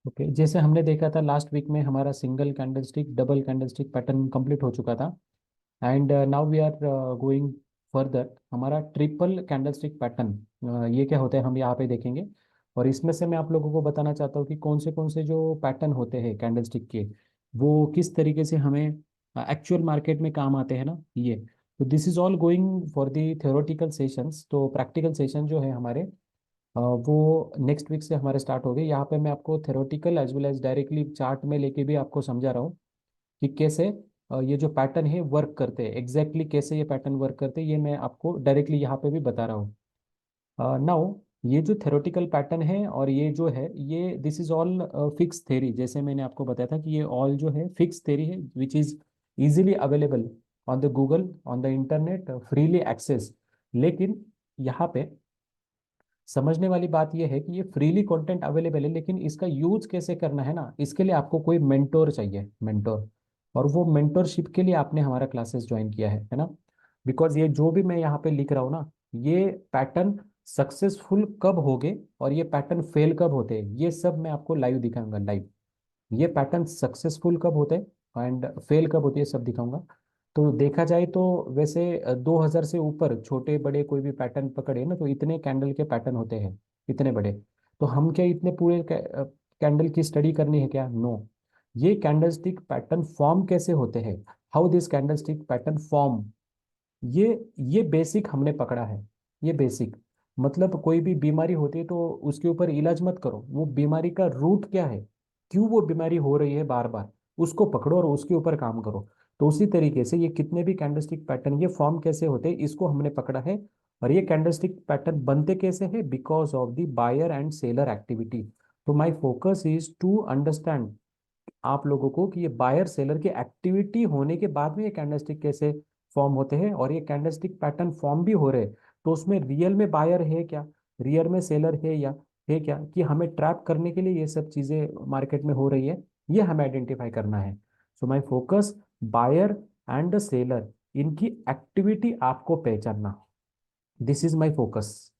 Okay, जैसे हमने देखा था लास्ट वीक में हमारा single candlestick double candlestick pattern complete हो चुका था। And now we are going further. हमारा ट्रिपल कैंडलस्टिक पैटर्न, ये क्या होता है हम यहाँ पे देखेंगे। और इसमें से मैं आप लोगों को बताना चाहता हूँ कि कौन से जो पैटर्न होते हैं कैंडलस्टिक के, वो किस तरीके से हमें एक्चुअल मार्केट में काम आते हैं ना ये। तो this is all going for the theoretical sessions. तो प्रैक्टिकल सेशन जो है हमारे वो नेक्स्ट वीक से हमारे स्टार्ट हो गए। यहाँ पे मैं आपको theoretical as well as directly chart में लेके भी आपको समझा रहा हूँ कि कैसे ये जो पैटर्न है वर्क करते हैं, एग्जैक्टली कैसे ये पैटर्न वर्क करते हैं, ये मैं आपको डायरेक्टली यहाँ पे भी बता रहा हूँ। नाउ ये जो थ्योरेटिकल पैटर्न है और ये जो है ये this is all fix theory. जैसे मैंने आपको बताया था कि ये ऑल जो है फिक्स थ्योरी है which is easily available on the Google, on the internet, freely access. लेकिन यहाँ पे समझने वाली बात यह है कि ये फ्रीली कंटेंट अवेलेबल है, लेकिन इसका यूज कैसे करना है ना, इसके लिए आपको कोई मेंटोर चाहिए, मेंटोर। और वो मेंटोरशिप के लिए आपने हमारा क्लासेस ज्वाइन किया है ना। बिकॉज ये जो भी मैं यहाँ पे लिख रहा हूँ ना, ये पैटर्न सक्सेसफुल कब होगे और ये पैटर्न फेल कब होते हैं, ये सब मैं आपको लाइव दिखाऊंगा, लाइव। ये पैटर्न सक्सेसफुल कब होते हैं एंड फेल कब होती है सब दिखाऊंगा। तो देखा जाए तो वैसे 2000 से ऊपर छोटे बड़े कोई भी पैटर्न पकड़े ना, तो इतने कैंडल के पैटर्न होते हैं, इतने बड़े। तो हम क्या इतने पूरे कैंडल की स्टडी करनी है क्या? नो। ये कैंडलस्टिक पैटर्न फॉर्म कैसे होते हैं, how this candlestick pattern form, ये ये बेसिक हमने पकड़ा है। ये बेसिक मतलब कोई भी बीमारी होती है तो उसके ऊपर इलाज मत करो, वो बीमारी का रूट क्या है, क्यों वो बीमारी हो रही है बार बार, उसको पकड़ो और उसके ऊपर काम करो। तो उसी तरीके से ये कितने भी कैंडलस्टिक पैटर्न ये फॉर्म कैसे होते हैं इसको हमने पकड़ा है। और ये कैंडलस्टिक पैटर्न बनते कैसे हैं, because of the buyer and seller activity. तो my focus is to understand आप लोगों को कि ये बायर सेलर की एक्टिविटी होने के बाद में ये कैंडलस्टिक कैसे फॉर्म होते हैं, और ये कैंडलस्टिक पैटर्न फॉर्म भी हो रहे हैं तो उसमें रियल में बायर है क्या, रियल में सेलर है या है क्या, कि हमें ट्रैप करने के लिए ये सब चीजें मार्केट में हो रही है, ये हमें आइडेंटिफाई करना है। So my focus buyer and the seller, इनकी एक्टिविटी आपको पहचानना, दिस इज माय फोकस।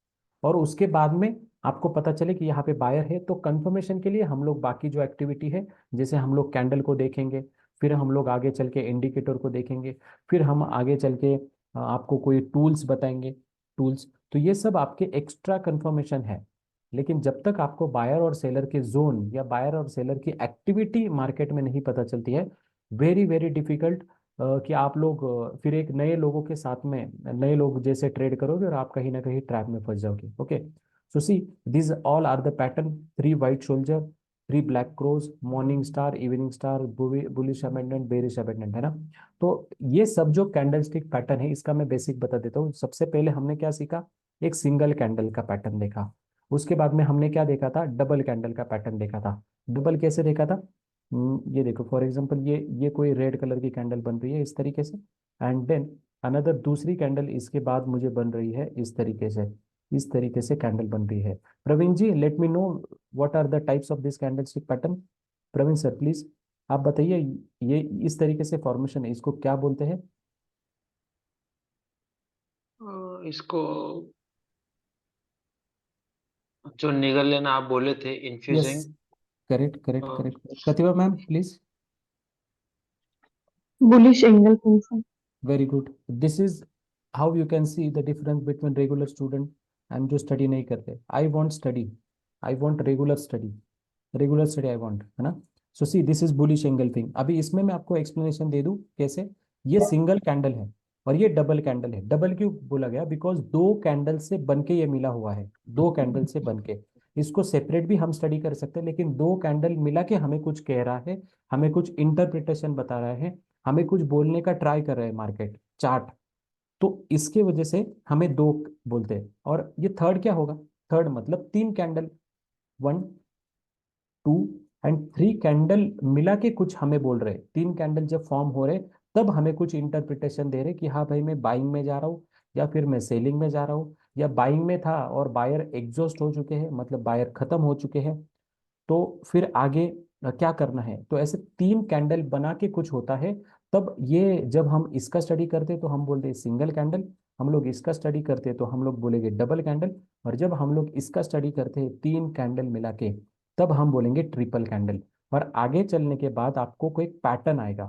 और उसके बाद में आपको पता चले कि यहाँ पे बायर है तो कंफर्मेशन के लिए हम लोग बाकी जो एक्टिविटी है, जैसे हम लोग कैंडल को देखेंगे, फिर हम लोग आगे चल के इंडिकेटर को देखेंगे, फिर हम आगे चल के आपको कोई टूल्स बताएंगे, टूल्स। तो ये सब आपके एक्स्ट्रा कंफर्मेशन है। लेकिन जब तक आपको बायर और सेलर के जोन या बायर और सेलर की एक्टिविटी मार्केट में नहीं पता चलती है, वेरी वेरी डिफिकल्ट कि आप लोग फिर एक नए लोगों के साथ में नए लोग जैसे ट्रेड करोगे और आप कहीं ना कहीं ट्रैप में फंस जाओगे। Okay, so see this all are the pattern, three white soldier, three black crows, morning star, evening star, bullish abandoned, bearish abandoned, है ना। तो ये सब जो कैंडलस्टिक पैटर्न है इसका मैं बेसिक बता देता हूँ। सबसे पहले हमने क्या सीखा, एक सिंगल कैंडल का पैटर्न देखा। उसके बाद में हमने क्या देखा था, डबल कैंडल का पैटर्न देखा था। डबल कैसे देखा था, ये देखो फॉर एग्जांपल ये कोई रेड कलर की कैंडल बन रही है इस तरीके से, एंड देन अनदर दूसरी कैंडल इसके बाद मुझे बन रही है इस तरीके से, इस तरीके से कैंडल बन रही है। Praveen ji let me know what are the types of this candlestick pattern. Praveen sir please आप बताइए, ये इस तरीके से फॉर्मेशन है इसको क्या बोलते हैं? इसको जो निगल लेना आप बोले थे yes, infusing. Correct correct correct. Pratibha ma'am please. Bullish angle function. Very good. This is how you can see the difference between regular student and जो स्टडी नहीं करते। I want study, I want regular study, regular study I want, है ना। So see this is bullish angle thing. अभी इसमें मैं आपको explanation दे दूं कैसे। ये सिंगल कैंडल है और ये डबल कैंडल है। डबल क्यों बोला गया, बिकॉज दो कैंडल से बन के ये मिला हुआ है, दो कैंडल से बन के। इसको सेपरेट भी हम स्टडी कर सकते हैं, लेकिन दो कैंडल मिला के हमें कुछ कह रहा है, हमें कुछ इंटरप्रिटेशन बता रहा है, हमें कुछ बोलने का ट्राई कर रहा है मार्केट चार्ट। तो इसके वजह से हमें दो बोलते हैं। और ये थर्ड क्या होगा, थर्ड मतलब तीन candle, one, two and three candle मिला के कुछ हमें बोल रहे, तीन कैंडल जब फॉर्म हो रहे तब हमें कुछ इंटरप्रिटेशन दे रहे कि हाँ भाई मैं बाइंग में जा रहा हूँ या फिर मैं सेलिंग में जा रहा हूँ, या बाइंग में था और बायर एग्जॉस्ट हो चुके हैं, मतलब बायर खत्म हो चुके हैं, तो फिर आगे क्या करना है। तो ऐसे तीन कैंडल बना के कुछ होता है। तब ये जब हम इसका स्टडी करते हैं तो हम बोलते हैं सिंगल कैंडल, हम लोग इसका स्टडी करते हैं तो हम लोग बोलेंगे डबल कैंडल, और जब हम लोग इसका स्टडी करते हैं तीन कैंडल मिला के, तब हम बोलेंगे ट्रिपल कैंडल। और आगे चलने के बाद आपको कोई पैटर्न आएगा।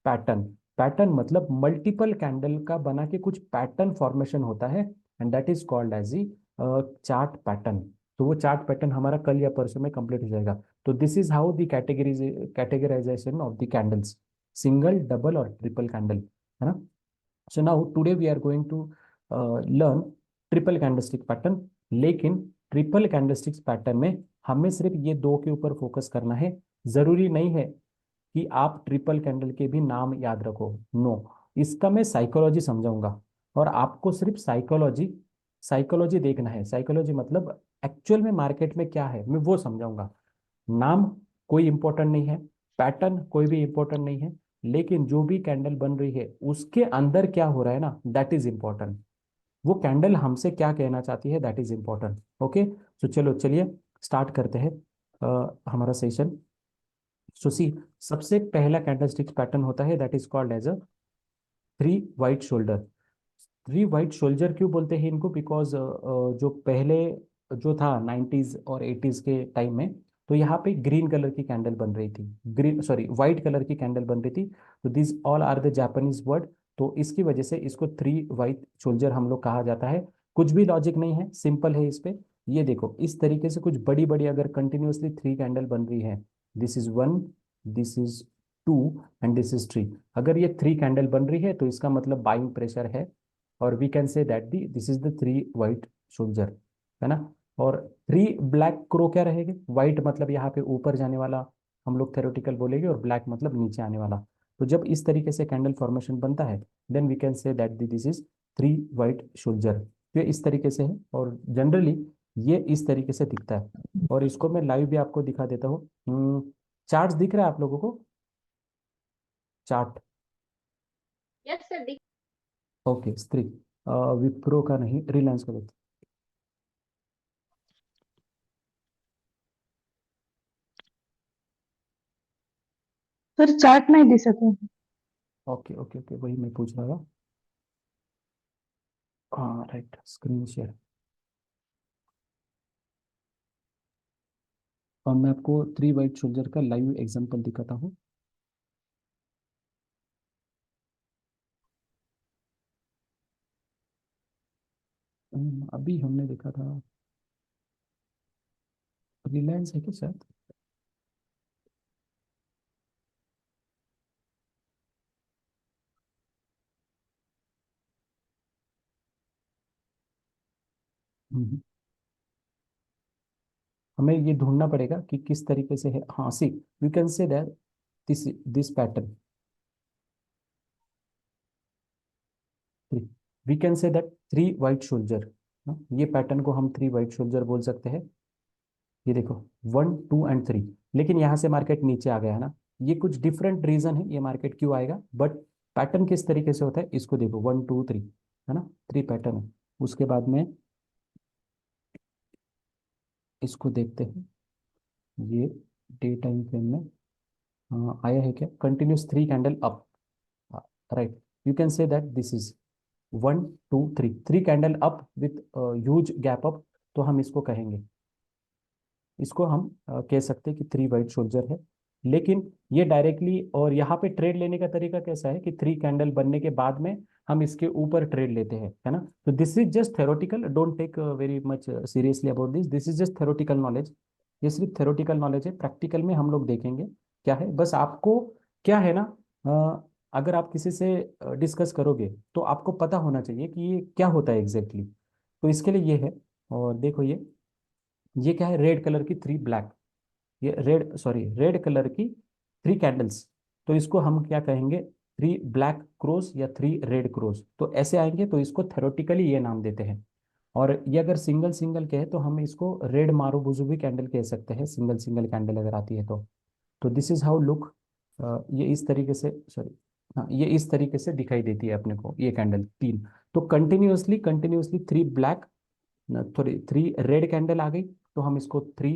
पैटर्न, पैटर्न मतलब मल्टीपल कैंडल का बना के कुछ पैटर्न फॉर्मेशन होता है, and that is called as a chart pattern. तो वो चार्ट पैटर्न हमारा कल या परसों में कंप्लीट हो जाएगा। तो this is how the categorisation of the candles, single, double और ट्रिपल कैंडल, है ना। So now today we are going to learn triple candlestick pattern. लेकिन ट्रिपल कैंडलस्टिक्स पैटर्न में हमें सिर्फ ये दो के ऊपर फोकस करना है। जरूरी नहीं है कि आप ट्रिपल कैंडल के भी नाम याद रखो, नो। इसका मैं साइकोलॉजी समझाऊंगा, और आपको सिर्फ साइकोलॉजी साइकोलॉजी देखना है। साइकोलॉजी मतलब एक्चुअल में मार्केट में क्या है मैं वो समझाऊंगा। नाम कोई इंपॉर्टेंट नहीं है, पैटर्न कोई भी इंपॉर्टेंट नहीं है, लेकिन जो भी कैंडल बन रही है उसके अंदर क्या हो रहा है ना, दैट इज इंपॉर्टेंट। वो कैंडल हमसे क्या कहना चाहती है, दैट इज इंपॉर्टेंट। ओके, तो चलो चलिए स्टार्ट करते हैं हमारा सेशन। सो सी, सबसे पहला कैंडलस्टिक पैटर्न होता है that is called as a three white shoulder. Three white soldier क्यों बोलते हैं इनको, बिकॉज जो पहले जो था 90s और 80s के टाइम में, तो यहाँ पे ग्रीन कलर की कैंडल बन रही थी, ग्रीन सॉरी वाइट कलर की कैंडल बन रही थी। तो this all are the Japanese word. तो इसकी वजह से इसको थ्री वाइट शोल्जर हम लोग कहा जाता है। कुछ भी लॉजिक नहीं है, सिंपल है इस पे। ये देखो इस तरीके से कुछ बड़ी बड़ी अगर कंटिन्यूअसली थ्री कैंडल बन रही है, this is one, this is two and this is three. अगर ये थ्री कैंडल बन रही है तो इसका मतलब बाइंग प्रेशर है, और we can say that the this is the three white soldier, है ना। और थ्री ब्लैक क्रो क्या रहेगा, वाइट मतलब यहाँ पे ऊपर जाने वाला हम लोग थेरोटिकल बोलेंगे, और ब्लैक मतलब नीचे आने वाला। तो जब इस तरीके से कैंडल फॉर्मेशन बनता है, then we can say that the this is three white soldier. तो ये इस तरीके से है, और जनरली ये इस तरीके से दिखता है। और इसको मैं लाइव भी आपको दिखा देता हूँ। चार्ट दिख रहा है आप लोगों को, चार्ट? यस सर, दिख। ओके, स्त्री विप्रो का नहीं, रिलायंस का देखते। सर चार्ट नाही दिसत आहे. ओके ओके ओके, वही मैं पूछ रहा था। हाँ राइट, स्क्रीन शेयर। और मैं आपको थ्री वाइट शोल्जर का लाइव एग्जांपल दिखाता हूँ। अभी हमने देखा था, रिलायंस है क्या शायद। हम्म, हमें ये ढूंढना पड़ेगा कि किस तरीके से है। हाँ see, we can say that this this pattern, we can say that three white soldier. ये पैटर्न को हम थ्री वाइट शोल्जर बोल सकते हैं। ये देखो, वन टू एंड थ्री। लेकिन यहाँ से मार्केट नीचे आ गया है ना, ये कुछ डिफरेंट रीजन है ये मार्केट क्यों आएगा, बट पैटर्न किस तरीके से होता है इसको देखो, वन टू थ्री, है ना, थ्री पैटर्न है। उसके बाद में इसको देखते हैं, ये डे टाइम फ्रेम में आया है क्या, continuous three candle up, right. You can say that this is one two three, three candle up with huge gap up. तो हम इसको कहेंगे, इसको हम कह सकते हैं कि थ्री वाइट शोल्जर है। लेकिन ये डायरेक्टली, और यहाँ पे ट्रेड लेने का तरीका कैसा है कि थ्री कैंडल बनने के बाद में हम इसके ऊपर ट्रेड लेते हैं, है ना। तो this is just theoretical, don't take very much seriously about this, this is just theoretical knowledge. ये सिर्फ थेरोटिकल नॉलेज है, प्रैक्टिकल में हम लोग देखेंगे क्या है। बस आपको क्या है ना, अगर आप किसी से डिस्कस करोगे तो आपको पता होना चाहिए कि ये क्या होता है एग्जैक्टली exactly। तो इसके लिए ये है। और देखो ये क्या है, रेड कलर की थ्री ब्लैक, ये रेड सॉरी रेड कलर की थ्री कैंडल्स। तो इसको हम क्या कहेंगे, थ्री ब्लैक क्रोस या थ्री रेड क्रोस। तो ऐसे आएंगे तो इसको थेरोटिकली ये नाम देते हैं। और ये अगर सिंगल सिंगल कहे तो हम इसको रेड मारूबुजु भी कैंडल कह सकते हैं, सिंगल सिंगल कैंडल अगर आती है तो दिस इज हाउ लुक। ये इस तरीके से, सॉरी, हाँ ये इस तरीके से दिखाई देती है अपने को ये कैंडल तीन। तो continuously continuously three black, sorry three red candle आ गई, तो हम इसको थ्री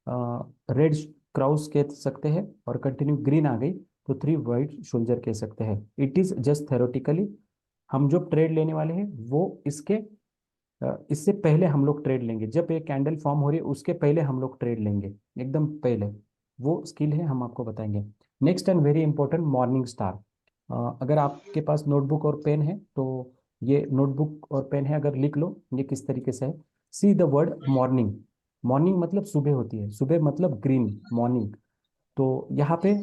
रेड क्राउस कह सकते हैं। और कंटिन्यू ग्रीन आ गई तो थ्री वाइट शोल्जर कह सकते हैं। इट इज जस्ट थेरोटिकली, हम जो ट्रेड लेने वाले हैं वो इससे पहले हम लोग ट्रेड लेंगे। जब एक कैंडल फॉर्म हो रही है उसके पहले हम लोग ट्रेड लेंगे, एकदम पहले। वो स्किल है, हम आपको बताएंगे। Next and very important, morning star. अगर आपके पास नोटबुक और पेन है तो ये नोटबुक और पेन है, अगर लिख लो ये किस तरीके से है। See the word morning. Morning मतलब सुबह होती है, सुबह मतलब ग्रीन मॉर्निंग। तो यहाँ पे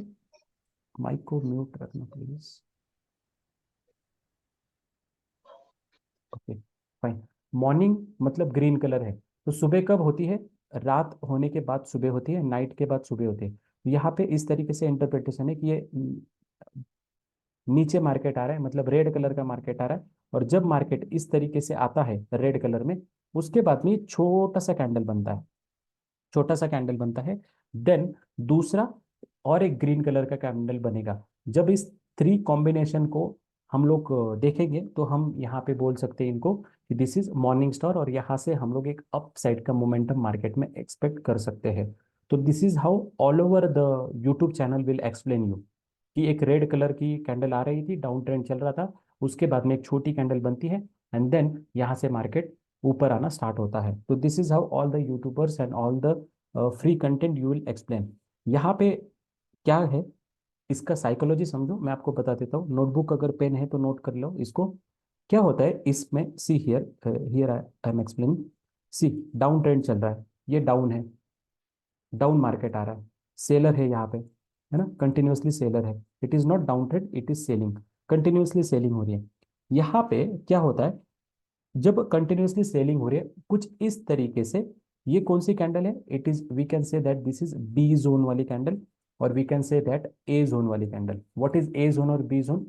माइक को म्यूट रखना प्लीज। Okay fine. मॉर्निंग मतलब ग्रीन कलर है। तो सुबह कब होती है? रात होने के बाद सुबह होती है, नाइट के बाद सुबह होती है। तो यहाँ पे इस तरीके से इंटरप्रिटेशन है कि ये नीचे मार्केट आ रहा है, मतलब रेड कलर का मार्केट आ रहा है। और जब मार्केट इस तरीके से आता है रेड कलर में, उसके बाद में ये छोटा सा कैंडल बनता है, छोटा सा कैंडल बनता है। देन दूसरा और एक ग्रीन कलर का कैंडल बनेगा। जब इस थ्री कॉम्बिनेशन को हम लोग देखेंगे तो हम यहाँ पे बोल सकते हैं इनको कि दिस इज मॉर्निंग स्टार, और यहाँ से हम लोग एक अप साइड का मोमेंटम मार्केट में एक्सपेक्ट कर सकते हैं। तो this is how all over the YouTube channel will explain you कि एक रेड कलर की कैंडल आ रही थी, डाउन ट्रेंड चल रहा था, उसके बाद में एक छोटी कैंडल बनती है, एंड देन यहाँ से मार्केट ऊपर आना स्टार्ट होता है। तो this is how all the YouTubers and all the free content you will explain. यहाँ पे क्या है, इसका साइकोलॉजी समझो, मैं आपको बता देता हूँ। नोटबुक अगर पेन है तो नोट कर लो इसको। क्या होता है इसमें, see here, here I am explaining. See, down trend चल रहा है, ये डाउन है, डाउन मार्केट आ रहा है, सेलर है यहाँ पे, है ना, कंटिन्यूअसली सेलर है। It is not down trend, it is selling, continuously selling हो रही है। यहाँ पे क्या होता है, जब कंटिन्यूअसली सेलिंग हो रही है कुछ इस तरीके से, ये कौन सी कैंडल है? It is, we can say that this is B zone वाली कैंडल, और we can say that A zone वाली candle. What is A zone और B zone?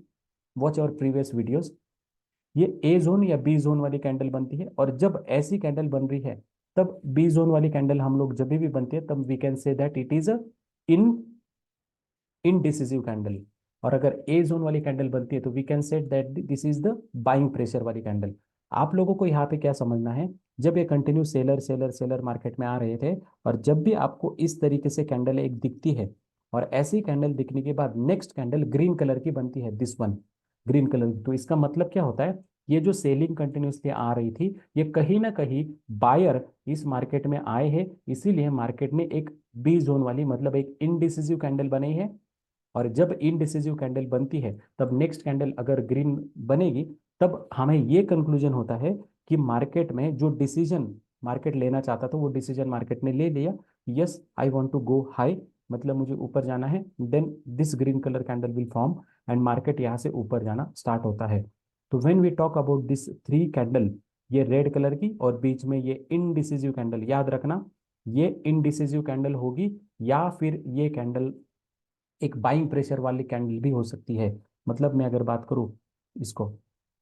Watch our previous videos. ये ए जोन या B zone वाली candle बनती है, और जब ऐसी कैंडल बन रही है तब बी जोन वाली कैंडल हम लोग जब भी बनती है तब we can say that it is a in indecisive candle. और अगर ए जोन वाली कैंडल बनती है तो we can set that this is the buying pressure वाली कैंडल। आप लोगों को यहाँ पे क्या समझना है, जब ये continue seller seller seller market में आ रहे थे, और जब भी आपको इस तरीके से कैंडल एक दिखती है, और ऐसी कैंडल दिखने के बाद नेक्स्ट कैंडल ग्रीन कलर की बनती है, दिस वन ग्रीन कलर की, तो इसका मतलब क्या होता है, ये जो सेलिंग कंटिन्यूसली आ रही थी, ये कहीं ना कहीं बायर इस मार्केट में आए हैं, इसीलिए मार्केट में एक बी जोन वाली, मतलब एक इनडिसिसिव कैंडल बनी है। और जब इनडिसिसिव कैंडल बनती है तब नेक्स्ट कैंडल अगर ग्रीन बनेगी, तब हमें ये कंक्लूजन होता है कि मार्केट में जो डिसीजन मार्केट लेना चाहता था वो डिसीजन मार्केट ने ले लिया। Yes, I want to go high, मतलब मुझे ऊपर जाना है, then this green colour candle will form, and market यहाँ से ऊपर जाना स्टार्ट होता है। तो when we talk about this three candle, ये रेड कलर की और बीच में ये इनडिसिसिव कैंडल, याद रखना ये इनडिसिसिव कैंडल होगी, या फिर ये कैंडल एक बाइंग प्रेशर वाली कैंडल भी हो सकती है। मतलब मैं अगर बात करूं इसको,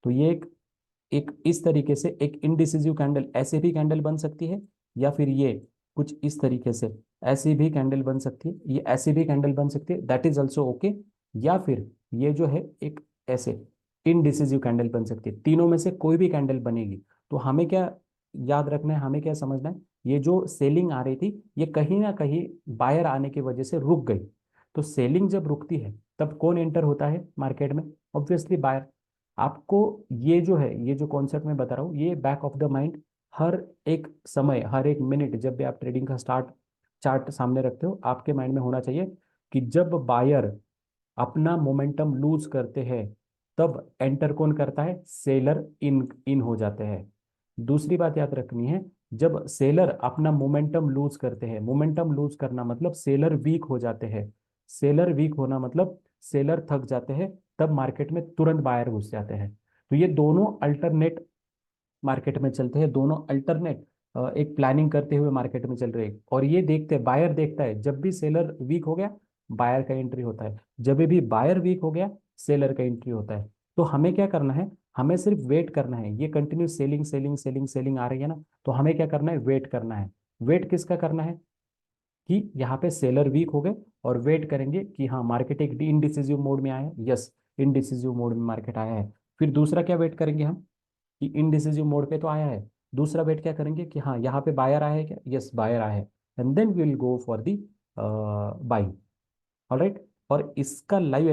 तो ये एक इस तरीके से एक इनडिसिसिव कैंडल ऐसे भी कैंडल बन सकती है, या फिर ये कुछ इस तरीके से ऐसी भी कैंडल बन सकती है, ये ऐसी भी कैंडल बन सकती है, दैट इज ऑल्सो ओके। या फिर ये जो है एक ऐसे इनडिसिसिव कैंडल बन सकती है, तीनों में से कोई भी कैंडल बनेगी। तो हमें क्या याद रखना है, हमें क्या समझना है, ये जो सेलिंग आ रही थी ये कहीं ना कहीं बायर आने की वजह से रुक गई। तो सेलिंग जब रुकती है तब कौन एंटर होता है मार्केट में? Obviously buyer. आपको ये जो है, ये जो कॉन्सेप्ट मैं बता रहा हूँ, ये बैक ऑफ द माइंड हर एक समय, हर एक मिनट, जब भी आप ट्रेडिंग का चार्ट सामने रखते हो, आपके माइंड में होना चाहिए कि जब बायर अपना मोमेंटम लूज करते हैं तब एंटर कौन करता है? सेलर इन इन हो जाते हैं। दूसरी बात याद रखनी है, जब सेलर अपना मोमेंटम लूज करते हैं, मोमेंटम लूज करना मतलब सेलर वीक हो जाते हैं, सेलर वीक होना मतलब सेलर थक जाते हैं, तब मार्केट में तुरंत बायर घुस जाते हैं। तो ये दोनों अल्टरनेट मार्केट में चलते हैं, दोनों अल्टरनेट एक प्लानिंग करते हुए मार्केट में चल रहे हैं। और ये देखते हैं, बायर देखता है जब भी सेलर वीक हो गया बायर का एंट्री होता है, जब भी बायर वीक हो गया सेलर का एंट्री होता है। तो हमें क्या करना है, हमें सिर्फ वेट करना है। ये continue selling selling selling selling आ रही है ना, तो हमें क्या करना है, वेट करना है। वेट किसका करना है? कि यहाँ पे सेलर वीक हो गए, और वेट करेंगे कि हाँ मार्केट एक इनडिसिसिव मोड में आया है। यस, इनडिसिसिव मोड में मार्केट आया है। फिर दूसरा क्या वेट करेंगे हम, कि इनडिसिसिव मोड पे तो आया है। दूसरा वेट क्या करेंगे कि हाँ यहाँ पे बायर आया है क्या? यस, बायर आया है, and then we will go for the buying. Alright. और इसका लाइव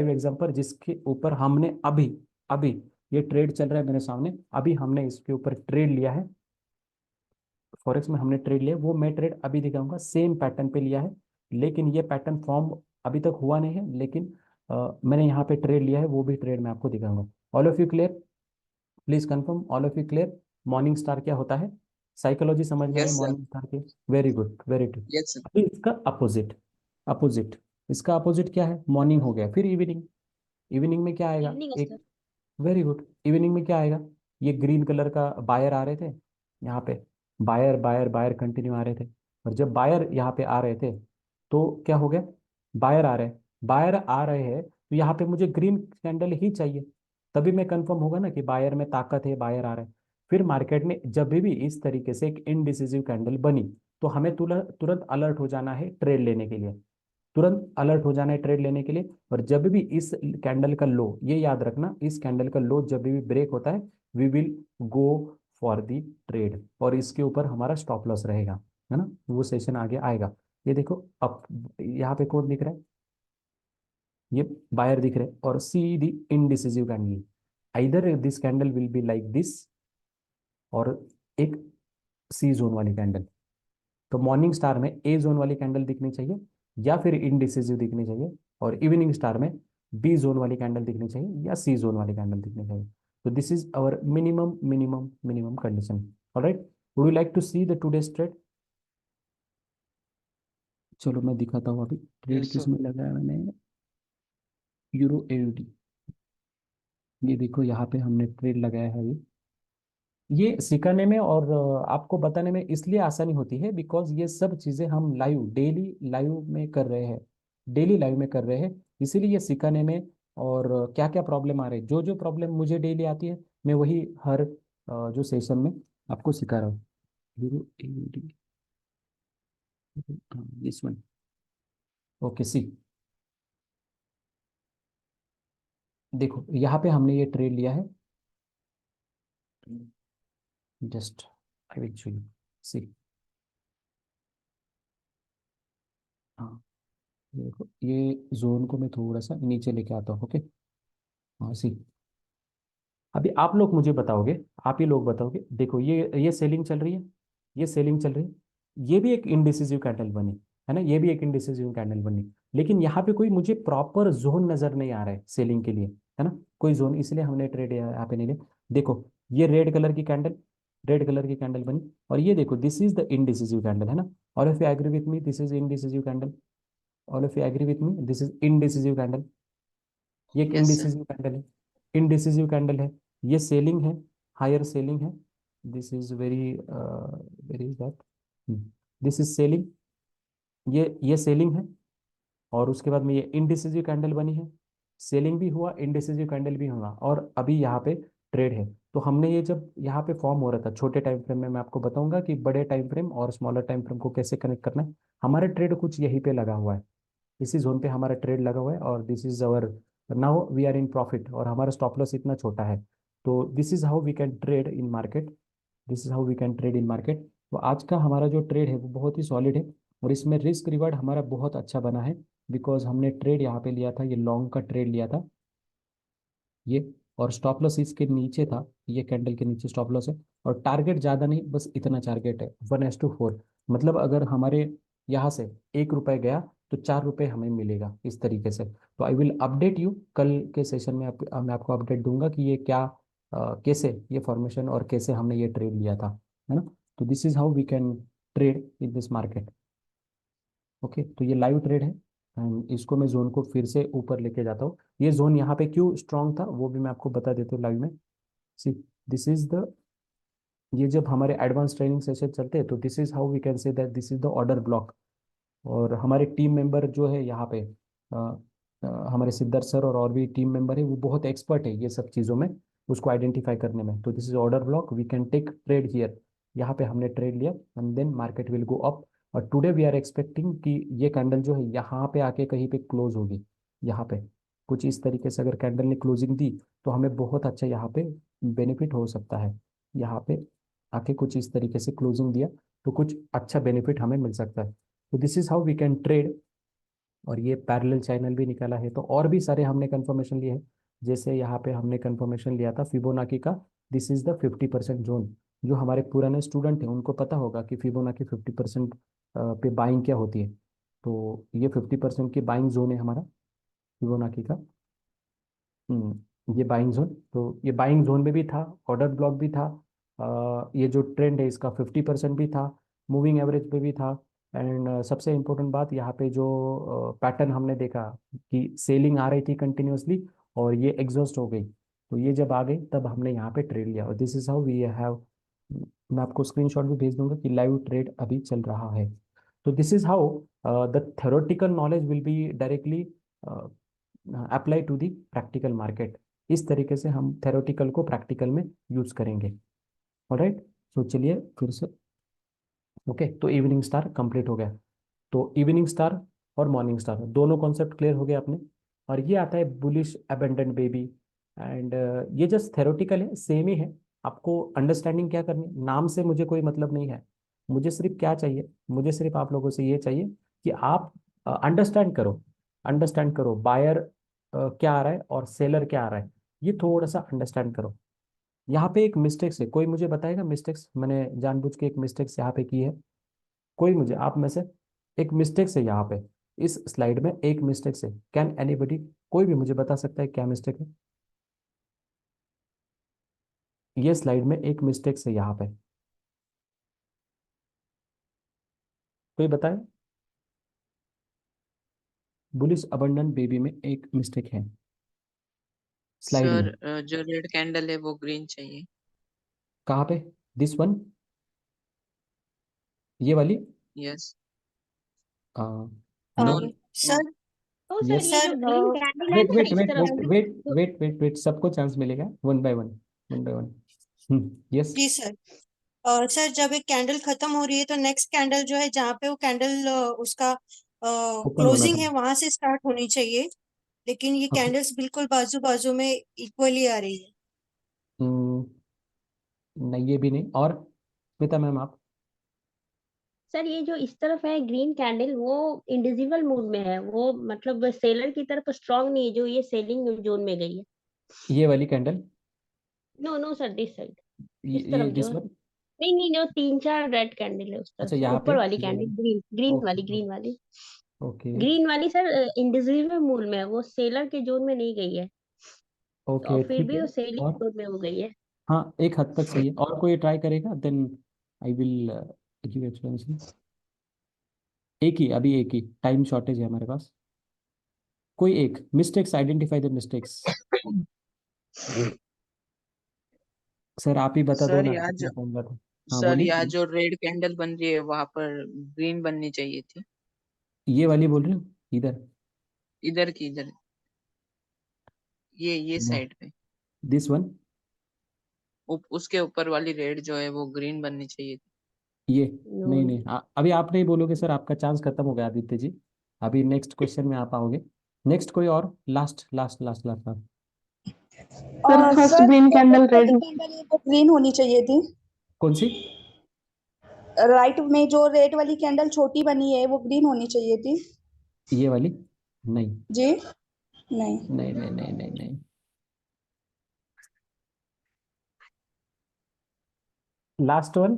एग्जांपल जिसके ऊपर हमने अभी अभी ये ट्रेड चल रहा है मेरे सामने, अभी हमने इसके ऊपर ट्रेड लिया है, फॉरेक्स में हमने ट्रेड लिया, वो मैं ट्रेड अभी दिखाऊंगा, सेम पैटर्न पे लिया है, लेकिन ये पैटर्न फॉर्म अभी तक हुआ नहीं है, लेकिन मैंने यहाँ पे ट्रेड लिया है, वो भी ट्रेड मैं आपको दिखाऊंगा। All of you clear? Please confirm, all of you clear? Morning star क्या होता है, साइकोलॉजी समझ में आई यस सर। मॉर्निंग स्टार की? Very good, very good. Yes sir. अभी इसका अपोजिट, अपोजिट, इसका अपोजिट क्या है, मॉर्निंग हो गया, फिर इवनिंग, इवनिंग में क्या आएगा, इवनिंग एक, सर। वेरी गुड, इवनिंग में क्या आएगा, ये ग्रीन कलर का बायर आ रहे थे यहाँ पे, बायर बायर बायर कंटिन्यू आ रहे थे, और जब बायर यहाँ पे आ रहे थे तो क्या हो गया, बायर आ रहे हैं, बायर आ रहे हैं तो यहाँ पे मुझे ग्रीन कैंडल ही चाहिए, तभी मैं कंफर्म होगा ना कि बायर में ताकत है, बायर आ रहा है। फिर मार्केट में जब भी इस तरीके से एक इनडिसिसिव कैंडल बनी तो हमें तुरंत तुरंत अलर्ट हो जाना है ट्रेड लेने के लिए, तुरंत अलर्ट हो जाना है ट्रेड लेने के लिए। और जब भी इस कैंडल का लो, ये याद रखना, इस कैंडल का लो जब भी ब्रेक होता है, we will go for the trade, और इसके ऊपर हमारा स्टॉप लॉस रहेगा, है ना, वो सेशन आगे आएगा। ये देखो अब यहाँ पे कौन दिख रहा है, ये बायर दिख रहे हैं, और see the indecisive candle, either this candle will be like this, और एक सी जोन वाली कैंडल। तो मॉर्निंग स्टार में ए जोन वाली कैंडल दिखनी चाहिए, या फिर इनडिसिसिव दिखनी चाहिए, और इवनिंग स्टार में बी जोन वाली कैंडल दिखनी चाहिए, या सी जोन वाली कैंडल दिखनी चाहिए। तो this is our minimum minimum minimum condition. Alright, would you like to see the today's trade? चलो मैं दिखाता हूँ अभी ट्रेड यस किस सर। में लगाया मैंने, यूरो एयूडी। ये देखो यहाँ पे हमने ट्रेड लगाया है अभी। ये सिखाने में और आपको बताने में इसलिए आसानी होती है बिकॉज ये सब चीज़ें हम लाइव, डेली लाइव में कर रहे हैं, डेली लाइव में कर रहे हैं, इसीलिए ये सिखाने में, और क्या क्या प्रॉब्लम आ रही है, जो जो प्रॉब्लम मुझे डेली आती है, मैं वही हर जो सेशन में आपको सिखा रहा हूँ। दिस वन, ओके सी, देखो यहाँ पे हमने ये ट्रेड लिया है, just I will show you, see, हाँ, देखो ये जोन को मैं थोड़ा सा नीचे लेके आता हूँ, ओके, हाँ सी। अभी आप लोग मुझे बताओगे, आप ही लोग बताओगे, देखो ये सेलिंग चल रही है, ये सेलिंग चल रही है, ये भी एक इनडिसिसिव कैंडल बनी, है ना, ये भी एक इनडिसिसिव कैंडल बनी, लेकिन यहाँ पे कोई मुझे प्रॉपर जोन नजर नहीं आ रहा है सेलिंग के लिए, है ना, कोई जोन, इसलिए हमने ट्रेड यहाँ पे नहीं लिया। देखो ये रेड कलर की कैंडल, रेड कलर की कैंडल बनी, और ये देखो this is the indecisive candle, है ना, all of you agree with me, this is indecisive candle, all of you agree with me, this is indecisive candle, ये एक यस सर। इनडिसिसिव कैंडल है, इनडिसिसिव कैंडल है, ये selling है, higher selling है, this is very very that, this is selling, ये selling है, और उसके बाद में ये इनडिसिसिव कैंडल बनी है, सेलिंग भी हुआ, इनडिसिसिव कैंडल भी हुआ, और अभी यहाँ पे ट्रेड है। तो हमने ये जब यहाँ पे फॉर्म हो रहा था छोटे टाइम फ्रेम में, मैं आपको बताऊंगा कि बड़े टाइम फ्रेम और स्मॉलर टाइम फ्रेम को कैसे कनेक्ट करना है, हमारा ट्रेड कुछ यहीं पे लगा हुआ है, इसी जोन पे हमारा ट्रेड लगा हुआ है, और this is our, now we are in profit, और हमारा स्टॉप लॉस इतना छोटा है। तो this is how we can trade in market, this is how we can trade in market. तो आज का हमारा जो ट्रेड है वो बहुत ही सॉलिड है, और इसमें रिस्क रिवार्ड हमारा बहुत अच्छा बना है, बिकॉज हमने ट्रेड यहाँ पे लिया था, ये लॉन्ग का ट्रेड लिया था ये, और स्टॉप लॉस इसके नीचे था, ये कैंडल के नीचे स्टॉप लॉस है, और टारगेट ज़्यादा नहीं, बस इतना टारगेट है 1:4, मतलब अगर हमारे यहाँ से 1 रुपये गया तो 4 रुपये हमें मिलेगा इस तरीके से। तो आई विल अपडेट यू कल के सेशन में, मैं आपको अपडेट दूंगा कि ये क्या कैसे ये फॉर्मेशन, और कैसे हमने ये ट्रेड लिया था, है ना। तो this is how we can trade in this market, okay. तो ये लाइव ट्रेड है, एंड इसको मैं जोन को फिर से ऊपर लेके जाता हूँ, ये जोन यहाँ पे क्यों स्ट्रांग था वो भी मैं आपको बता देता हूँ लाइव में। सी, दिस इज द, ये जब हमारे एडवांस ट्रेनिंग सेशन चलते हैं तो this is how we can say that this is the order block, और हमारे टीम मेंबर जो है यहाँ पे हमारे सिद्धार्थ सर और भी टीम मेंबर है, वो बहुत एक्सपर्ट है ये सब चीज़ों में, उसको आइडेंटिफाई करने में। तो this is order block, we can take trade here, यहाँ पे हमने ट्रेड लिया, and then market will go up, और टुडे वी आर एक्सपेक्टिंग कि ये कैंडल जो है यहाँ पे आके कहीं पे क्लोज होगी, यहाँ पे कुछ इस तरीके से अगर कैंडल ने क्लोजिंग दी तो हमें बहुत अच्छा यहाँ पे बेनिफिट हो सकता है, यहाँ पे आके कुछ इस तरीके से क्लोजिंग दिया तो कुछ अच्छा बेनिफिट हमें मिल सकता है। तो this is how we can trade, और ये पैरेलल चैनल भी निकाला है, तो और भी सारे हमने कंफर्मेशन लिए हैं, जैसे यहाँ पे हमने कंफर्मेशन लिया था फिबोनाकी का, दिस इज द 50% जोन। जो हमारे पुराने स्टूडेंट हैं उनको पता होगा कि फिबोनाकी 50% पे बाइंग क्या होती है। तो ये 50% की बाइंग जोन है हमारा फिबोनाकी का। ये बाइंग जोन, तो ये बाइंग जोन में भी था, ऑर्डर ब्लॉक भी था, ये जो ट्रेंड है इसका 50% भी था, मूविंग एवरेज पे भी था। एंड सबसे इम्पोर्टेंट बात यहाँ पे जो पैटर्न हमने देखा कि सेलिंग आ रही थी कंटिन्यूअसली और ये एग्जॉस्ट हो गई, तो ये जब आ गई तब हमने यहाँ पे ट्रेड लिया। और this is how we have, मैं आपको स्क्रीनशॉट भी भेज दूंगा कि लाइव ट्रेड अभी चल रहा है। तो this is how the theoretical knowledge will be directly apply to the practical market. इस तरीके से हम थेरोटिकल को प्रैक्टिकल में यूज करेंगे। ऑलराइट, तो चलिए फिर से। ओके, तो इवनिंग स्टार कंप्लीट हो गया। तो इवनिंग स्टार और मॉर्निंग स्टार दोनों कॉन्सेप्ट क्लियर हो गए अपने। और ये आता है बुलिश अबेंडेंट बेबी। एंड ये जस्ट थेरोटिकल है, सेम ही है। आपको अंडरस्टैंडिंग क्या करनी है, नाम से मुझे कोई मतलब नहीं है। मुझे सिर्फ क्या चाहिए, मुझे सिर्फ आप लोगों से ये चाहिए कि आप अंडरस्टैंड करो, अंडरस्टैंड करो बायर क्या आ रहा है और सेलर क्या आ रहा है, ये थोड़ा सा अंडरस्टैंड करो। यहाँ पे एक मिस्टेक्स है, कोई मुझे बताएगा मिस्टेक्स, मैंने जानबूझ के एक मिस्टेक्स यहाँ पे की है। कोई मुझे आप में से, एक मिस्टेक्स है यहाँ पे, इस स्लाइड में एक मिस्टेक्स है। कैन एनीबडी, कोई भी मुझे बता सकता है क्या मिस्टेक है? ये स्लाइड में एक मिस्टेक्स है यहाँ पे, कोई बताए? बुलिश अबंडन बेबी में एक मिस्टेक है स्लाइड में। सर जो रेड कैंडल है वो ग्रीन चाहिए। कहाँ पे? दिस वन, ये वाली? Yes no. सर। तो सर यस, ये जो ग्रीन कैंडल है वेट ना वेट इस वेट तरफ वेट से, वेट तो वेट वेट वेट, सबको चांस मिलेगा, one by one, one by one. Yes, जी सर। सर जब एक कैंडल खत्म हो रही है तो नेक्स्ट कैंडल जो है जहाँ पे वो कैंडल उसका ओपन होना क्लोजिंग था। है वहां से स्टार्ट होनी चाहिए, लेकिन ये ओके, कैंडल्स बिल्कुल बाजू बाजू में इक्वली आ रही है। नहीं ये भी नहीं। और स्मिता मैम आप? सर ये जो इस तरफ है ग्रीन कैंडल वो इंडिजिबल मूड में है, वो मतलब सेलर की तरफ स्ट्रांग नहीं है, जो ये सेलिंग जोन में गई है। ये वाली candle, no no sir, this side, इस ये तरफ जो दिस है। वन? नहीं नहीं, जो 3-4 रेड कैंडल है उस तरफ अच्छा से, यहाँ पे ऊपर वाली ये कैंडल वाली। ग्रीन, ग्रीन वाली, ओके ग्रीन वाली, ओके ग्रीन वाली सर इंडिजिबल मूड में है, वो सेलर के जोन में नहीं गई है। और ओके, फिर ठीक भी है। वो सेलिंग और जोन में हो गई है। हाँ, एक हद तक सही है। और कोई ट्राई करेगा then I will give explanation. एक ही, अभी एक ही, टाइम शॉर्टेज है हमारे पास। कोई एक mistakes, identify the mistakes. Sir आप ही बता दो सर ना, यहाँ जो कितना टाइम लगा था? हाँ सर यहाँ बोलिए। जो रेड कैंडल बन रही है वहां पर ग्रीन बननी चाहिए थी। ये वाली बोल रहे हो इधर? इधर की इधर, ये साइड पे। This one? उसके ऊपर वाली रेड जो है वो ग्रीन बननी चाहिए थी। ये? नो नहीं नो। नहीं, अभी आप नहीं बोलोगे सर, आपका चांस खत्म हो गया आदित्य जी। अभी नेक्स्ट क्वेश्चन में आप आओगे। नेक्स्ट कोई और, last last last last. Sir first sir green जो कैंडल रेड रेड। कैंडल है वो ग्रीन होनी चाहिए थी। कौन सी? राइट में जो रेड वाली कैंडल छोटी बनी है वो ग्रीन होनी चाहिए थी। ये वाली? नहीं जी नहीं। नहीं नहीं नहीं नहीं नहीं। Last one,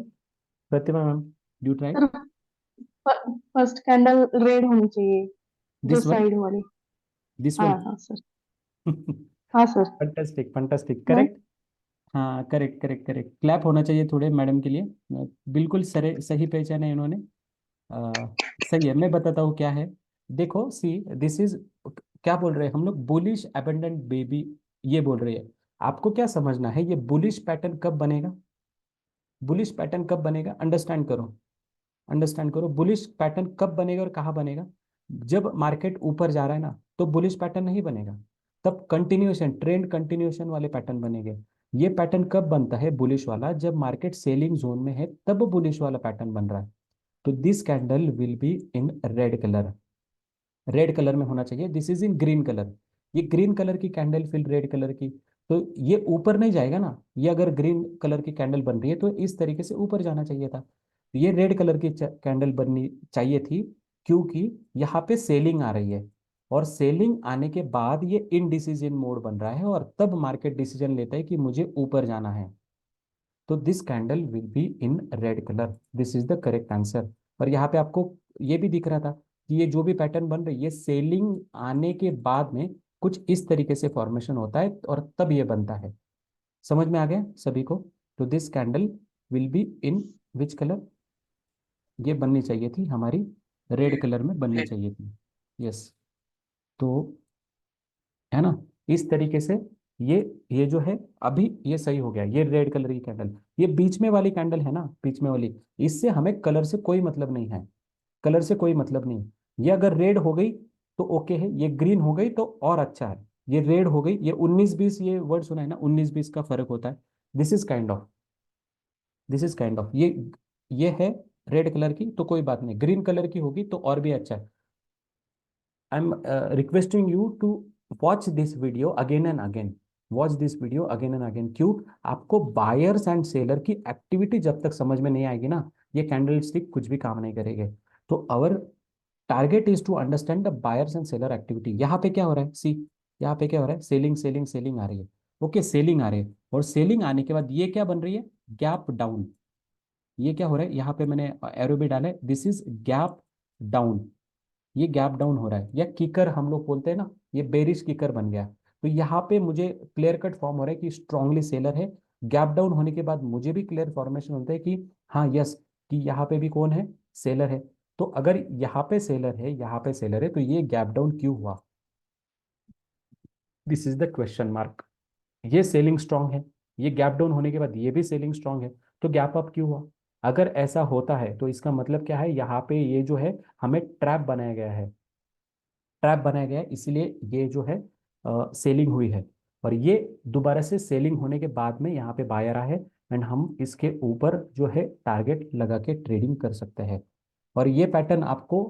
Pratima ma'am, you try. Sir first candle red होनी चाहिए, जो दिस वन? साइड वाली। दिस हाँ वन? हाँ सर। हाँ सर। फंटास्टिक फंटास्टिक, नहीं। करेक्ट। हाँ करेक्ट करेक्ट करेक्ट, क्लैप होना चाहिए थोड़े मैडम के लिए। बिल्कुल सरे सही पहचाना है इन्होंने। अ, सही है, मैं बताता हूँ क्या है। देखो सी, दिस इज, क्या बोल रहे हैं हम लोग, बुलिश अबेंडेंट बेबी, ये बोल रहे हैं। आपको क्या समझना है, ये बुलिश पैटर्न कब बनेगा? बुलिश पैटर्न कब बनेगा, अंडरस्टैंड करो, अंडरस्टैंड करो। बुलिश पैटर्न कब बनेगा और कहाँ बनेगा? जब मार्केट ऊपर जा रहा है ना, तो बुलिश पैटर्न नहीं बनेगा, तब कंटिन्यूएशन, ट्रेंड कंटिन्यूएशन वाले पैटर्न बनेंगे। ये पैटर्न कब बनता है बुलिश वाला? जब मार्केट सेलिंग जोन में है, तब बुलिश वाला पैटर्न बन रहा है। तो this candle will be in red colour, red colour में होना चाहिए। This is in green colour, ये ग्रीन कलर की कैंडल फिर रेड कलर की, तो ये ऊपर नहीं जाएगा ना। ये अगर ग्रीन कलर की कैंडल बन रही है तो इस तरीके से ऊपर जाना चाहिए था। ये रेड कलर की कैंडल बननी चाहिए थी, क्योंकि यहाँ पे सेलिंग आ रही है। और सेलिंग आने के बाद ये इनडिसीजन मोड बन रहा है और तब मार्केट डिसीजन लेता है कि मुझे ऊपर जाना है। तो this candle will be in red colour, this is the correct answer. और यहाँ पे आपको ये भी दिख रहा था कि ये जो भी पैटर्न बन रही है, ये सेलिंग आने के बाद में कुछ इस तरीके से फॉर्मेशन होता है और तब ये बनता है। समझ में आ गया सभी को? तो this candle will be in which colour? ये बननी चाहिए थी हमारी रेड कलर में बननी Red. चाहिए थी। यस, तो है ना, इस तरीके से ये जो है अभी ये सही हो गया। ये रेड कलर की कैंडल, ये बीच में वाली कैंडल है ना, बीच में वाली, इससे हमें कलर से कोई मतलब नहीं है, कलर से कोई मतलब नहीं। ये अगर रेड हो गई तो ओके है, ये ग्रीन हो गई तो और अच्छा है। ये रेड हो गई, ये 19-20, ये वर्ड सुना है ना, 19-20 का फर्क होता है। This is kind of, this is kind of, ये है रेड कलर की तो कोई बात नहीं, ग्रीन कलर की होगी तो और भी अच्छा है। I am requesting you to watch this video again and again, watch this video again and again. क्यों? आपको बायर्स एंड सेलर की एक्टिविटी जब तक समझ में नहीं आएगी ना, ये कैंडल स्टिक कुछ भी काम नहीं करेंगे। तो our target is to understand the buyers and seller activity. यहाँ पे क्या हो रहा है, सी यहाँ पे क्या हो रहा है, सेलिंग सेलिंग सेलिंग आ रही है। ओके, सेलिंग आ रही है और सेलिंग आने के बाद ये क्या बन रही है, गैप डाउन। ये क्या हो रहा है, यहाँ पे मैंने एरो भी डाला है, दिस इज गैप डाउन। ये गैप डाउन हो रहा है या किकर हम लोग बोलते हैं ना, ये बेरिश किकर बन गया। तो यहाँ पे मुझे क्लियर कट फॉर्म हो रहा है कि स्ट्रांगली सेलर है। गैप डाउन होने के बाद मुझे भी क्लियर फॉर्मेशन होता है कि हाँ यस, कि यहाँ पे भी कौन है, सेलर है। तो अगर यहाँ पे सेलर है, यहाँ पे सेलर है, तो ये गैप डाउन क्यों हुआ? This is the question mark. ये सेलिंग स्ट्रांग है, ये गैप डाउन होने के बाद ये भी सेलिंग स्ट्रांग है, तो गैप अप क्यों हुआ? अगर ऐसा होता है तो इसका मतलब क्या है, यहाँ पे ये जो है हमें ट्रैप बनाया गया है, ट्रैप बनाया गया है, इसीलिए ये जो है सेलिंग हुई है। और ये दोबारा से सेलिंग होने के बाद में यहाँ पे बायर आया है एंड हम इसके ऊपर जो है टारगेट लगा के ट्रेडिंग कर सकते हैं। और ये पैटर्न आपको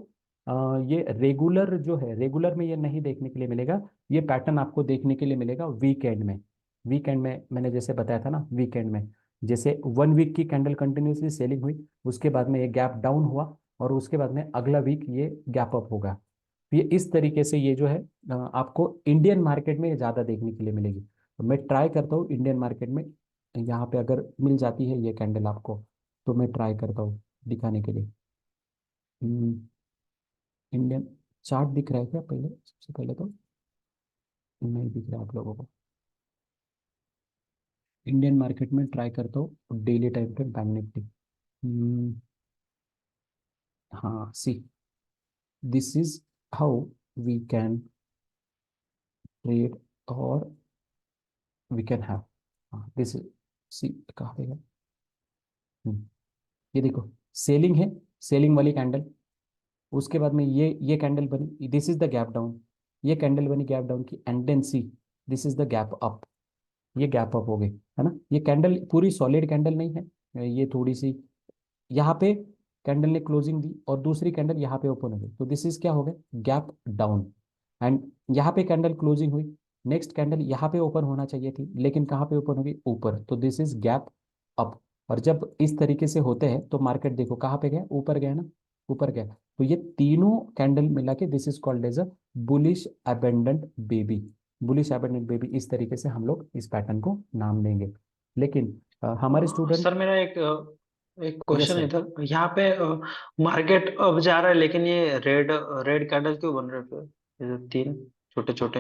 ये रेगुलर जो है, रेगुलर में ये नहीं देखने के लिए मिलेगा, ये पैटर्न आपको देखने के लिए मिलेगा वीकेंड में। वीकेंड में मैंने जैसे बताया था ना, वीकेंड में जैसे 1 वीक की कैंडल कंटिन्यूसली सेलिंग हुई, उसके बाद में ये गैप डाउन हुआ और उसके बाद में अगला वीक ये गैप अप होगा। ये इस तरीके से ये जो है आपको इंडियन मार्केट में ज़्यादा देखने के लिए मिलेगी। तो मैं ट्राई करता हूँ इंडियन मार्केट में, यहाँ पे अगर मिल जाती है ये कैंडल आपको, तो मैं ट्राई करता हूँ दिखाने के लिए। इंडियन चार्ट दिख रहा है क्या पहले? सबसे पहले तो नहीं दिख रहा आप लोगों को। इंडियन मार्केट में ट्राई करता हूँ डेली टाइम पे बैंक निफ्टी। हाँ, see this is how we can trade और वी कैन हैव, हाँ दिस इज, सी कहाँ पे है? ये देखो, सेलिंग है, सेलिंग वाली कैंडल। उसके बाद में ये कैंडल बनी, this is the gap down. ये कैंडल बनी गैप डाउन की and then see this is the gap up. ये गैप अप हो गई है ना। ये कैंडल पूरी सॉलिड कैंडल नहीं है, ये थोड़ी सी यहाँ पे कैंडल ने क्लोजिंग दी और दूसरी कैंडल यहाँ पे ओपन हो गई, तो दिस इज क्या हो गया, गैप डाउन। एंड यहाँ पे कैंडल क्लोजिंग हुई, नेक्स्ट कैंडल यहाँ पे ओपन होना चाहिए थी, लेकिन कहाँ पे ओपन होगी, ऊपर, तो दिस इज गैप अप। और जब इस तरीके से होते हैं तो मार्केट देखो कहाँ पे गया, ऊपर गया ना, ऊपर गया। तो ये तीनों कैंडल मिला के this is called as a bullish abandoned baby. Bullish abandoned baby, इस तरीके से हम लोग इस पैटर्न को नाम देंगे। लेकिन हमारे स्टूडेंट, सर मेरा एक एक यस क्वेश्चन है सर, इधर, यहाँ पे मार्केट अब जा रहा है लेकिन ये रेड रेड कैंडल क्यों बन रहे हैं फिर, ये जो तीन छोटे छोटे?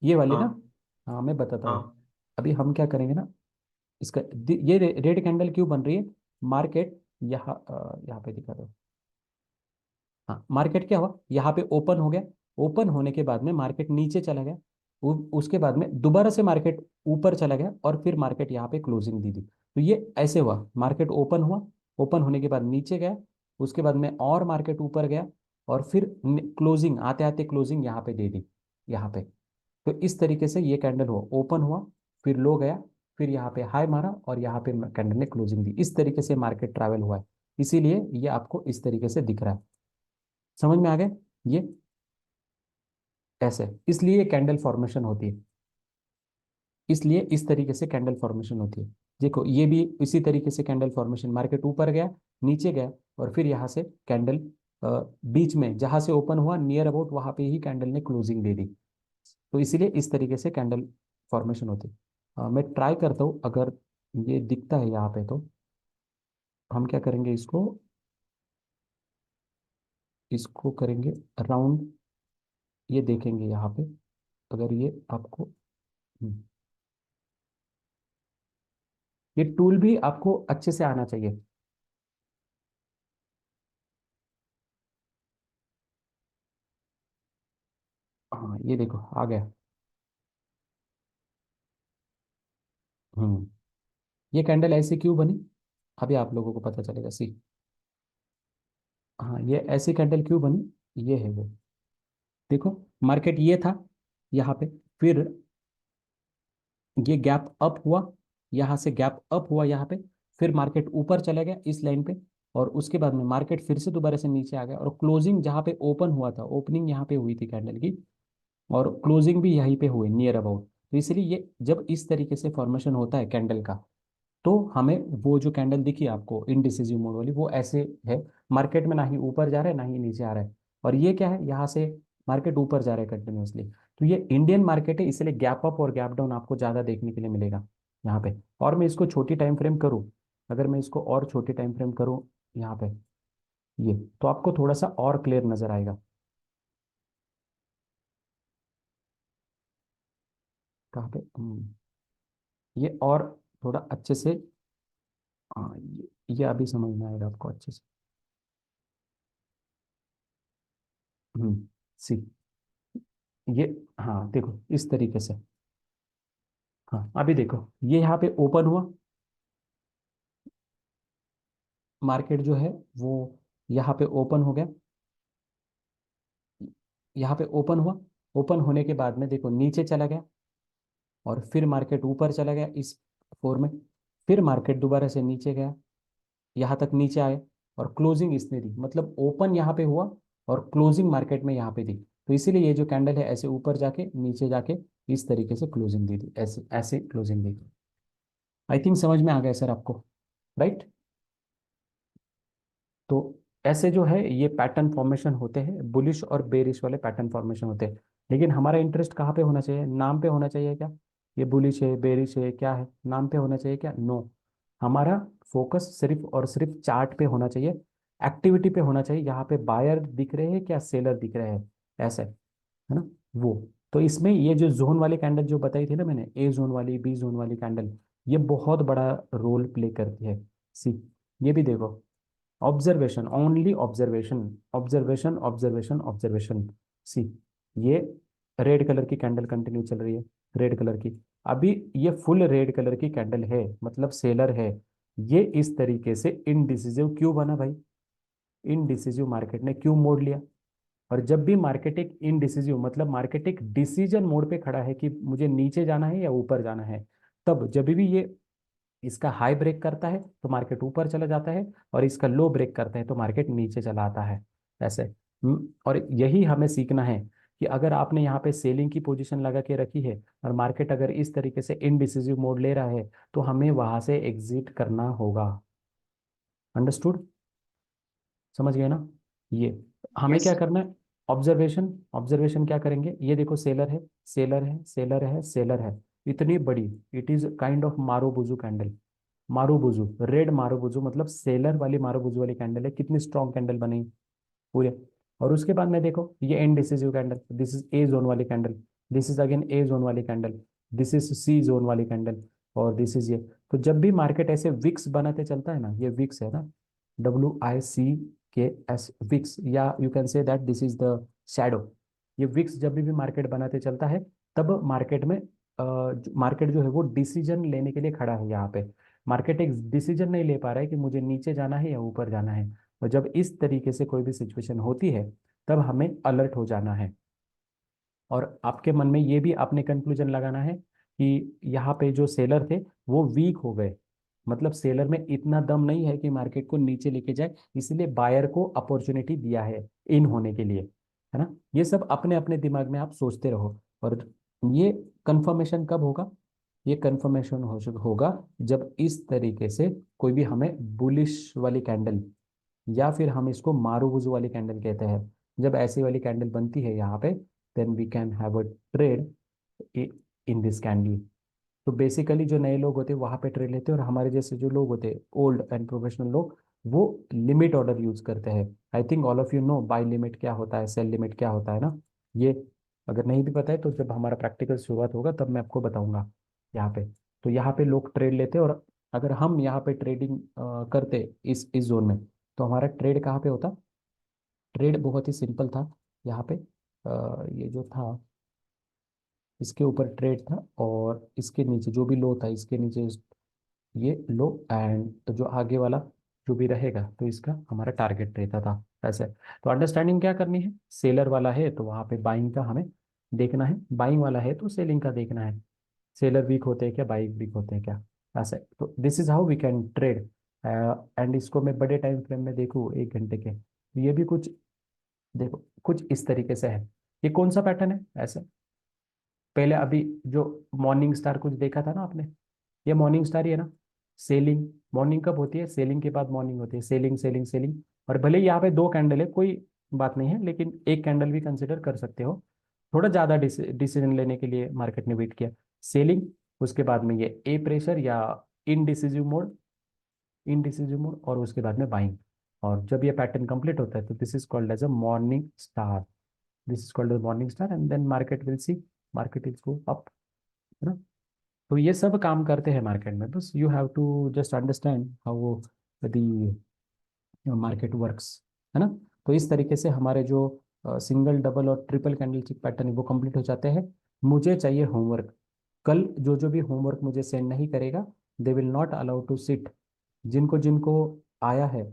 ये वाली ना, हाँ हाँ मैं बताता हूँ। हाँ अभी हम क्या करेंगे ना, इसका ये रेड कैंडल क्यों बन रही है, मार्केट यहाँ यहाँ पे दिखा दो। हाँ, मार्केट क्या हुआ, यहाँ पे ओपन हो गया, ओपन होने के बाद में मार्केट नीचे चला गया, उसके बाद में दोबारा से मार्केट ऊपर चला गया और फिर मार्केट यहाँ पे क्लोजिंग दी थी। तो ये ऐसे हुआ, मार्केट ओपन हुआ, ओपन होने के बाद नीचे गया, उसके बाद में और मार्केट ऊपर गया और फिर क्लोजिंग आते आते क्लोजिंग यहाँ पे दे दी, यहाँ पे। तो इस तरीके से ये कैंडल हुआ, ओपन हुआ, फिर लो गया, फिर यहाँ पे हाई मारा और यहाँ पे कैंडल ने क्लोजिंग दी। इस तरीके से मार्केट ट्रैवल हुआ है, इसीलिए ये आपको इस तरीके से दिख रहा है। समझ में आ गया? ये ऐसे, इसलिए कैंडल फॉर्मेशन होती है, इसलिए इस तरीके से कैंडल फॉर्मेशन होती है। देखो ये भी इसी तरीके से कैंडल फॉर्मेशन, मार्केट ऊपर गया, नीचे गया और फिर यहाँ से कैंडल बीच में जहां से ओपन हुआ नियर अबाउट वहां पे ही कैंडल ने क्लोजिंग दे दी। तो इसीलिए इस तरीके से कैंडल फॉर्मेशन होती है। मैं ट्राई करता हूँ, अगर ये दिखता है यहाँ पे तो हम क्या करेंगे, इसको इसको करेंगे राउंड, ये देखेंगे यहाँ पे अगर ये आपको ये टूल भी आपको अच्छे से आना चाहिए। हाँ ये देखो आ गया। हम्म ये कैंडल ऐसे क्यों बनी, अभी आप लोगों को पता चलेगा। सी, हाँ ये ऐसी कैंडल क्यों बनी, ये है वो। देखो मार्केट ये था यहाँ पे, फिर ये गैप अप हुआ, यहाँ से गैप अप हुआ यहाँ पे, फिर मार्केट ऊपर चला गया इस लाइन पे, और उसके बाद में मार्केट फिर से दोबारा से नीचे आ गया, और क्लोजिंग जहाँ पे ओपन हुआ था, ओपनिंग यहाँ पे हुई थी कैंडल की, और क्लोजिंग भी यहीं पे हुई नियर अबाउट। तो इसलिए ये जब इस तरीके से फॉर्मेशन होता है कैंडल का, तो हमें वो जो कैंडल दिखी आपको इनडिसिजिव मोड वाली, वो ऐसे है। मार्केट में ना ही ऊपर जा रहा है ना ही नीचे आ रहा है, और ये क्या है, यहाँ से मार्केट ऊपर जा रहा है कंटिन्यूसली। तो ये इंडियन मार्केट है, इसलिए गैप अप और गैप डाउन आपको ज़्यादा देखने के लिए मिलेगा यहाँ पे। और मैं इसको छोटी टाइम फ्रेम करूँ, अगर मैं इसको और छोटी टाइम फ्रेम करूँ यहाँ पे, ये तो आपको थोड़ा सा और क्लियर नजर आएगा। कहाँ पे ये और थोड़ा अच्छे से, हाँ ये अभी समझ में आएगा आपको अच्छे से। सी, ये, हाँ देखो इस तरीके से। हाँ अभी देखो ये यहाँ पे ओपन हुआ, मार्केट जो है वो यहाँ पे ओपन हो गया, यहाँ पे ओपन हुआ, ओपन होने के बाद में देखो नीचे चला गया, और फिर मार्केट ऊपर चला गया इस फ्लोर में, फिर मार्केट दोबारा से नीचे गया, यहाँ तक नीचे आए, और क्लोजिंग इसने दी, मतलब ओपन यहाँ पे हुआ और क्लोजिंग मार्केट में यहाँ पे दी। तो इसीलिए ये जो कैंडल है ऐसे ऊपर जाके नीचे जाके इस तरीके से क्लोजिंग दी थी, ऐसे ऐसे क्लोजिंग दी थी। आई थिंक समझ में आ गया सर आपको, राइट? तो ऐसे जो है ये पैटर्न फॉर्मेशन होते हैं, बुलिश और बेरिश वाले पैटर्न फॉर्मेशन होते हैं। लेकिन हमारा इंटरेस्ट कहाँ पे होना चाहिए, नाम पे होना चाहिए क्या, ये बुलिश है बेरिश है क्या है, नाम पे होना चाहिए क्या, नो। हमारा फोकस सिर्फ और सिर्फ चार्ट पे होना चाहिए, एक्टिविटी पे होना चाहिए। यहाँ पे बायर दिख रहे हैं क्या, सेलर दिख रहे हैं, ऐसे है ना वो। तो इसमें ये जो जोन वाली कैंडल जो बताई थी ना मैंने, ए जोन वाली बी जोन वाली कैंडल, ये बहुत बड़ा रोल प्ले करती है। सी, ये भी देखो, observation, only observation, observation observation observation. See, ये रेड कलर की कैंडल कंटिन्यू चल रही है, रेड कलर की, अभी ये फुल रेड कलर की कैंडल है, मतलब सेलर है। ये इस तरीके से इनडिसिजिव क्यों बना भाई, इनडिसिजिव मार्केट ने क्यों मोड़ लिया। और जब भी मार्केट एक इनडिसिजिव, मतलब मार्केट एक डिसीजन मोड पे खड़ा है कि मुझे नीचे जाना है या ऊपर जाना है, तब जब भी ये इसका हाई ब्रेक करता है तो मार्केट ऊपर चला जाता है, और इसका लो ब्रेक करता है तो मार्केट नीचे चला आता है, ऐसे। और यही हमें सीखना है कि अगर आपने यहाँ पे सेलिंग की पोजीशन लगा के रखी है और मार्केट अगर इस तरीके से इनडिसिजिव मोड ले रहा है, तो हमें वहां से एग्जिट करना होगा। अंडरस्टूड, समझ गए ना। ये हमें क्या यस। करना है, ऑब्जर्वेशन, ऑब्जर्वेशन क्या करेंगे, ये देखो सेलर है सेलर है सेलर है सेलर है, इतनी बड़ी, it is kind of marubozu candle, marubozu red marubozu, मतलब सेलर वाली मारूबुजू वाली कैंडल है, कितनी स्ट्रॉन्ग कैंडल बनी पूरे। और उसके बाद में देखो ये indecisive candle, this is A zone वाली candle, this is again A zone वाली candle, this is C zone वाली कैंडल, और दिस इज ये। तो जब भी मार्केट ऐसे विक्स बनाते चलता है ना, ये विक्स है ना, WICKS, विक्स, या you can say that this is the shadow. ये विक्स जब भी मार्केट बनाते चलता है, तब मार्केट में मार्केट जो है वो डिसीजन लेने के लिए खड़ा है। यहाँ पे मार्केट एक डिसीजन नहीं ले पा रहा है कि मुझे नीचे जाना है या ऊपर जाना है। और जब इस तरीके से कोई भी सिचुएशन होती है, तब हमें अलर्ट हो जाना है। और आपके मन में ये भी आपने कंक्लूजन लगाना है कि यहाँ पे जो सेलर थे वो वीक हो गए, मतलब सेलर में इतना दम नहीं है कि मार्केट को नीचे लेके जाए, इसलिए बायर को अपॉर्चुनिटी दिया है इन होने के लिए, है ना। ये सब अपने अपने दिमाग में आप सोचते रहो। और ये कंफर्मेशन कब होगा, ये कंफर्मेशन होगा जब इस तरीके से कोई भी हमें बुलिश वाली कैंडल या फिर हम इसको मारुबुजु वाली कैंडल कहते हैं। जब ऐसी वाली कैंडल बनती है यहाँ पे, then we can have a trade in this candle. तो बेसिकली जो नए लोग होते हैं वहाँ पे ट्रेड लेते हैं, और हमारे जैसे जो लोग होते हैं ओल्ड एंड प्रोफेशनल लोग, वो लिमिट ऑर्डर यूज करते हैं। I think all of you know buy limit क्या होता है, सेल लिमिट क्या होता है ना। ये अगर नहीं भी पता है तो जब हमारा प्रैक्टिकल शुरुआत होगा तब मैं आपको बताऊंगा यहाँ पे। तो यहाँ पे लोग ट्रेड लेते हैं, और अगर हम यहाँ पे ट्रेडिंग करते इस जोन में, तो हमारा ट्रेड कहाँ पे होता। ट्रेड बहुत ही सिंपल था यहाँ पे। ये जो था इसके ऊपर ट्रेड था, और इसके नीचे जो भी लो था इसके नीचे ये लो, एंड तो जो आगे वाला जो भी रहेगा तो इसका हमारा टारगेट रहता था ऐसे। तो अंडरस्टैंडिंग क्या करनी है, सेलर वाला है तो वहाँ पे बाइंग का हमें देखना है, बाइंग वाला है तो सेलिंग का देखना है। सेलर वीक होते हैं क्या, बाइंग वीक होते हैं क्या, ऐसे। तो this is how we can trade. And इसको मैं बड़े टाइम फ्रेम में देखूँ 1 घंटे के, तो ये भी कुछ देखो कुछ इस तरीके से है। ये कौन सा पैटर्न है ऐसे। पहले अभी जो मॉर्निंग स्टार कुछ देखा था ना आपने, ये मॉर्निंग स्टार ही है ना। सेलिंग मॉर्निंग कब होती है, सेलिंग के बाद मॉर्निंग होती है, सेलिंग सेलिंग सेलिंग। और भले ही यहाँ पे 2 कैंडल है कोई बात नहीं है, लेकिन एक कैंडल भी कंसिडर कर सकते हो। थोड़ा ज़्यादा डिसीजन लेने के लिए मार्केट ने वेट किया, सेलिंग, उसके बाद में ये ए प्रेशर या इनडिसिजिव मोड, इनडिसिजिव मोड, और उसके बाद में बाइंग। और जब ये पैटर्न कंप्लीट होता है तो this is called as a morning star, this is called as morning star, and then market will see, market is go up, है ना। तो ये सब काम करते हैं मार्केट में, बस you have to just understand how the market works, है ना। तो इस तरीके से हमारे जो सिंगल डबल और ट्रिपल कैंडलस्टिक पैटर्न है वो कंप्लीट हो जाते हैं। मुझे चाहिए होमवर्क। कल जो जो भी होमवर्क मुझे सेंड नहीं करेगा, they will not allow to sit. जिनको जिनको आया है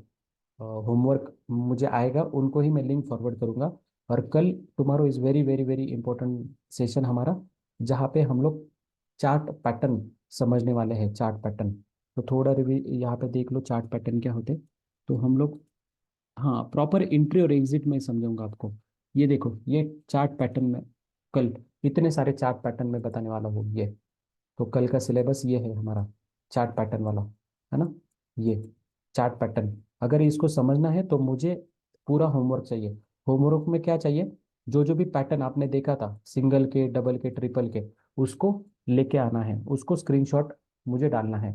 होमवर्क मुझे आएगा, उनको ही मैं लिंक फॉरवर्ड करूंगा। और कल tomorrow is very very very important session हमारा, जहाँ पे हम लोग चार्ट पैटर्न समझने वाले हैं, चार्ट पैटर्न। तो थोड़ा रिव्यू यहाँ पे देख लो चार्ट पैटर्न क्या होते हैं। तो हम लोग, हाँ, प्रॉपर एंट्री और एग्जिट में समझाऊंगा आपको। ये देखो ये चार्ट पैटर्न में कल इतने सारे चार्ट पैटर्न में बताने वाला हूँ ये। तो कल का सिलेबस ये है हमारा, चार्ट पैटर्न वाला, है ना। ये चार्ट पैटर्न अगर इसको समझना है तो मुझे पूरा होमवर्क चाहिए। होमवर्क में क्या चाहिए, जो जो भी पैटर्न आपने देखा था सिंगल के, डबल के, ट्रिपल के, उसको लेके आना है, उसको स्क्रीनशॉट मुझे डालना है।